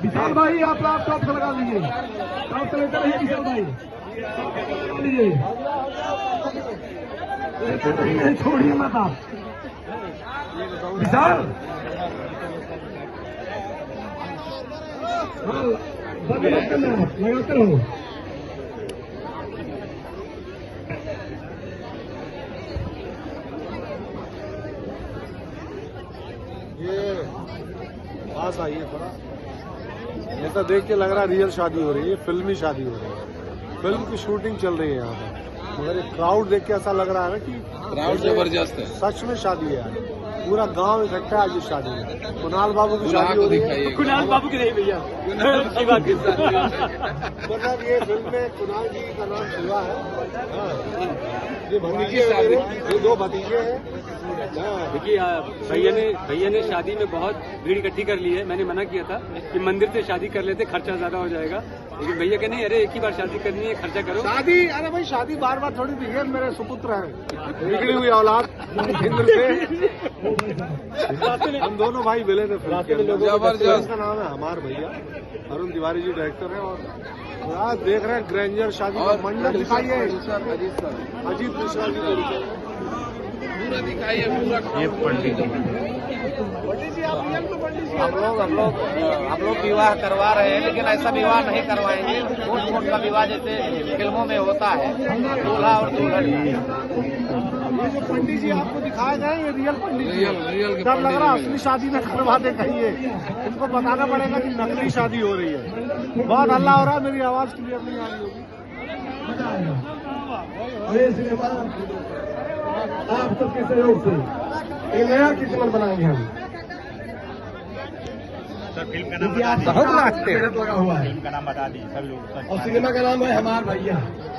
विशाल भाई आप लैपटॉप से लगा लीजिए, टॉप से लेते रहिए विशाल भाई, लीजिए छोड़िए मत आप विशाल। लगाते रहो। ये पास आइए थोड़ा, ऐसा देख के लग रहा है रियल शादी हो रही है, फिल्मी शादी हो रही है, फिल्म की शूटिंग चल रही है यहाँ पर। मगर ये क्राउड देख के ऐसा लग रहा है ना कि क्राउड जबरदस्त है, सच में शादी है। पूरा गांव इकट्ठा है आज इस शादी में। कुणाल बाबू की शादी हो रही है। कुणाल बाबू की नहीं भैया, मतलब ये फिल्म में कुणाल जी का नाम शिवा है। हाँ, ये भतीजे शादी, ये दो भतीजे हैं। देखिए भैया ने शादी में बहुत भीड़ इकट्ठी कर ली है। मैंने मना किया था कि मंदिर से शादी कर लेते, खर्चा ज्यादा हो जाएगा, लेकिन भैया कह नहीं, अरे एक ही बार शादी करनी है, खर्चा करो। शादी, अरे भाई शादी बार बार थोड़ी दी है। मेरे सुपुत्र हैं, बिगड़ी हुई औलाद इंद्र से। हम दोनों भाई मिले थे फिल्म के अंदर। जबरदस्त। का नाम है हमार भैया, अरुण तिवारी जी डायरेक्टर हैं। और आज देख रहे हैं ग्रैंडर शादी का मंडप दिखाइए। अजीत मिश्रा जी को पूरा दिखाइए, पूरा ये पंडित जी। हम लोग विवाह करवा रहे हैं, लेकिन ऐसा विवाह नहीं करवाएंगे छोट मोट का विवाह जैसे फिल्मों में होता है, दूल्हा और दुल्हन। ये जो पंडित जी आपको दिखाए गए, ये रियल पंडित जी रियल के डर लग रहा है असली शादी न करवा दे कहिए। इनको बताना पड़ेगा कि नकली शादी हो रही है। बहुत हल्ला हो रहा है, मेरी आवाज क्लियर नहीं आ रही होगी। आप सबके सहयोग से एक नया किस्मत बनाएंगे हम। फिल्म का नाम बहुत नाचते हैं, लगा हुआ है। फिल्म का नाम बता दी सब लोग। और सिनेमा का नाम है हमार भैया।